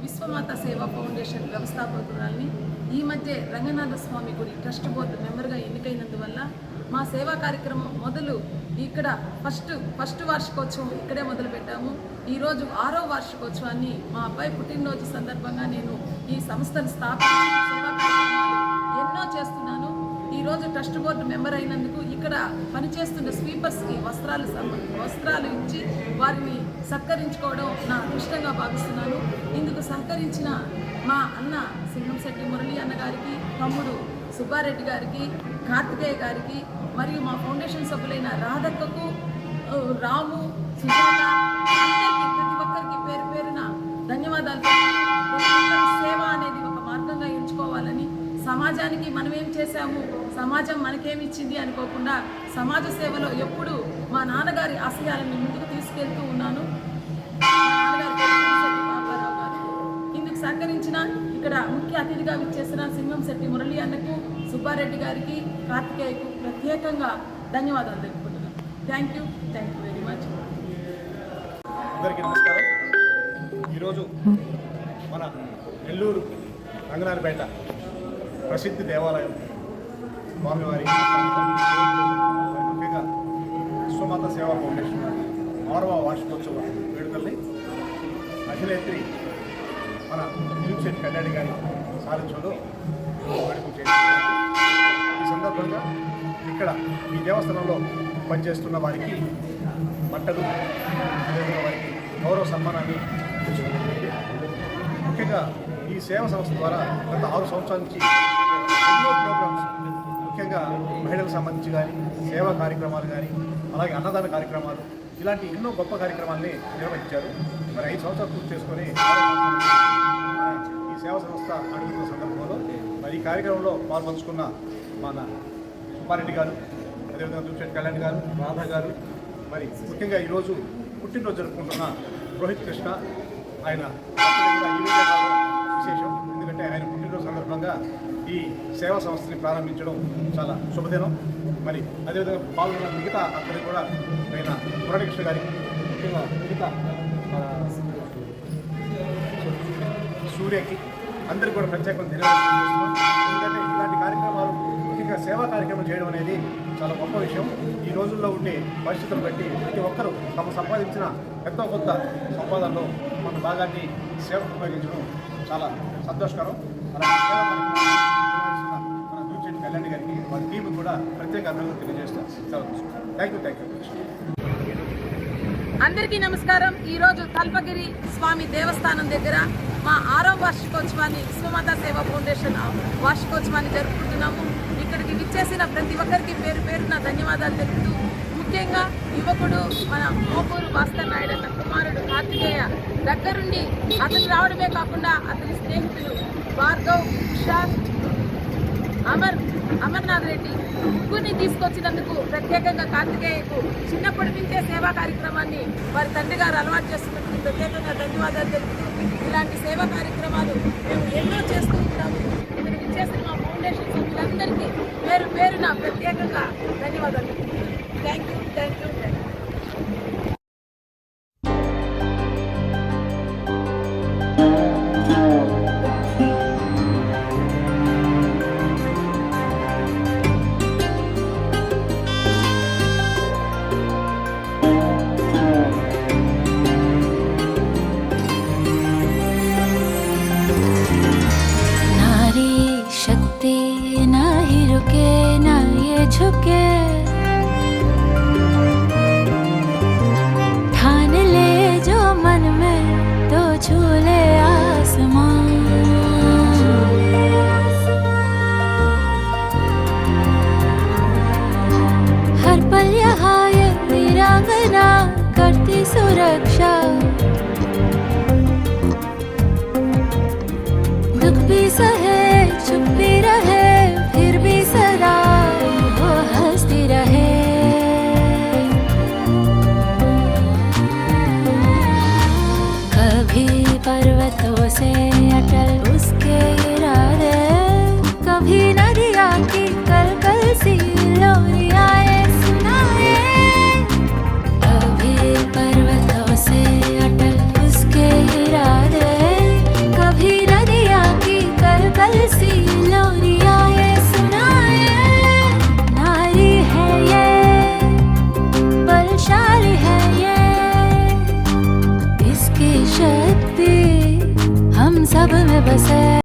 విశ్వమాత సేవా ఫౌండేషన్ వ్యవస్థాపకురాలని ఈ మధ్య రంగనాథ స్వామి గుడి ట్రస్ట్ బోర్డు మెంబర్గా ఎన్నికైనందువల్ల మా సేవా కార్యక్రమం మొదలు ఇక్కడ ఫస్ట్ వార్షికోత్సవం ఇక్కడే మొదలు పెట్టాము. ఈరోజు 6వ వార్షికోత్సవాన్ని మా అబ్బాయి పుట్టినరోజు సందర్భంగా నేను ఈ సంస్థను స్థాపించి సేవా కార్యక్రమాలు ఎన్నో చేస్తున్నాను. ఈరోజు ట్రస్ట్ బోర్డు మెంబర్ అయినందుకు ఇక్కడ పనిచేస్తున్న స్వీపర్స్కి వస్త్రాలు ఇచ్చి వారిని సత్కరించుకోవడం నా అదృష్టంగా భావిస్తున్నాను. ఇందుకు సహకరించిన మా అన్న సింగంశెట్టి మురళి అన్న గారికి, తమ్ముడు సుబ్బారెడ్డి గారికి, కార్తికేయ గారికి మరియు మా ఫౌండేషన్ సభ్యులైన రాధక్కకు, రాము, సుజాత అందరికీ ప్రతి ఒక్కరికి పేరు పేరున ధన్యవాదాలు. సేవ అనేది ఒక మార్గంగా ఎంచుకోవాలని, సమాజానికి మనం ఏం చేశాము, సమాజం మనకేమిచ్చింది అనుకోకుండా సమాజ సేవలో ఎప్పుడు మా నాన్నగారి ఆశయాలను ముందుకు తీసుకెళ్తూ ఉన్నాను. ఇందుకు సహకరించిన ఇక్కడ ముఖ్య అతిథిగా విచ్చేసిన సింగంశెట్టి మురళి అన్నకు, సుబ్బారెడ్డి గారికి, కార్తికేయకు ప్రత్యేకంగా ధన్యవాదాలు తెలుపుకుంటున్నాను. Thank you very much. అందరికీ నమస్కారం. ఈరోజు మన నెల్లూరు రంగనాథపేట ప్రసిద్ధి దేవాలయం స్వామివారి ముఖ్యంగా విశ్వమాత సేవా ఫౌండేషన్ 6వ వార్షికోత్సవ వేడుకల్ని అభినేత్రి మన సింగంశెట్టి కళ్యాణి గారి సారథ్యంలో వేడుకలు చేస్తున్నారు. ఈ సందర్భంగా ఇక్కడ ఈ దేవస్థానంలో పనిచేస్తున్న వారికి బట్టలు, వారికి గౌరవ సన్మానాన్ని అందించుకుంటుంది. ముఖ్యంగా ఈ సేవా సంస్థ ద్వారా గత 6 సంవత్సరాల నుంచి ఎన్నో ప్రోగ్రామ్స్, ముఖ్యంగా మహిళలకు సంబంధించి కానీ సేవా కార్యక్రమాలు కానీ, అలాగే అన్నదాన కార్యక్రమాలు, ఇలాంటి ఎన్నో గొప్ప కార్యక్రమాలని నిర్వహించారు. మరి 5 సంవత్సరాలు పూర్తి చేసుకొని ఈ సేవా సంస్థ అడుగుతున్న సందర్భంలో మరి ఈ కార్యక్రమంలో పాల్పంచుకున్న మన సుబ్బారెడ్డి గారు, అదేవిధంగా సింగంశెట్టి కళ్యాణ్ గారు, రాధా గారు, మరి ముఖ్యంగా ఈరోజు పుట్టినరోజు జరుపుకుంటున్న రోహిత్ కృష్ణ, ఆయన విశేషం. ఎందుకంటే ఆయన పుట్టినరోజు సందర్భంగా ఈ సేవా సంస్థని ప్రారంభించడం చాలా శుభదినం. మరి అదేవిధంగా పాల్గొన్న మిగతా అందరికీ కూడా ఆయన మురళీకృష్ణ గారికి, ముఖ్యంగా మిగతా సూర్యకి అందరికీ కూడా ప్రత్యేకంగా ధన్యవాదాలు చేస్తున్నాం. ఎందుకంటే ఇలాంటి కార్యక్రమాలు, ముఖ్యంగా సేవా కార్యక్రమం చేయడం అనేది చాలా గొప్ప విషయం. ఈ రోజుల్లో ఉండే పరిస్థితులను బట్టి ప్రతి ఒక్కరూ తమ సంపాదించిన ఎంతో కొంత సంపాదనలో మన భాగాన్ని సేవకు ఉపయోగించడం చాలా సంతోషకరం. అలాగే సేవా కార్యక్రమం మన సింగంశెట్టి కళ్యాణ్ గారికి, వాళ్ళ టీంకి కూడా ప్రత్యేక అభినందనలు తెలియజేస్తాం. Thank you. అందరికీ నమస్కారం. ఈరోజు కల్పగిరి స్వామి దేవస్థానం దగ్గర మా 6వ వార్షికోత్సవాన్ని విశ్వమాత సేవా ఫౌండేషన్ వార్షికోత్సవాన్ని జరుపుకుంటున్నాము. ఇక్కడికి విచ్చేసిన ప్రతి ఒక్కరికి పేరు పేరున ధన్యవాదాలు తెలుపుతూ, ముఖ్యంగా యువకుడు మన మోపూరు భాస్కర్ నాయుడు అన్న కుమారుడు కార్తికేయ దగ్గరుండి అతను రావడమే కాకుండా అతని స్నేహితులు భార్గవ్, ఉషార్, అమర్నాథ్ రెడ్డి ముగ్గురిని తీసుకొచ్చినందుకు ప్రత్యేకంగా కార్తికేయకు చిన్నప్పటి నుంచే సేవా కార్యక్రమాన్ని వారి తండ్రి గారు అలవాటు చేస్తున్నందుకు ప్రత్యేకంగా ధన్యవాదాలు తెలుపుతూ, ఇలాంటి సేవా కార్యక్రమాలు మేము ఎన్నో చేస్తూ ఉంటాము. ఇక్కడికి ఇచ్చేసిన మా ఫౌండేషన్ సభ్యులందరికీ పేరు పేరున ప్రత్యేకంగా ధన్యవాదాలు. Thank you. झुके ठान ले जो मन में तो झूले आसमान। हर पल यहाँ ये वीरांगना करती सुरक्षा, दुख भी सहे चुप भी रहे फिर भी सदा वो हंसती रहे। कभी पर्वतों से अटल उसके इरादे, कभी नदिया की कल सी लोरियाएं सुनाए। कभी पर्वतों से अटल उसके इरादे, बसे।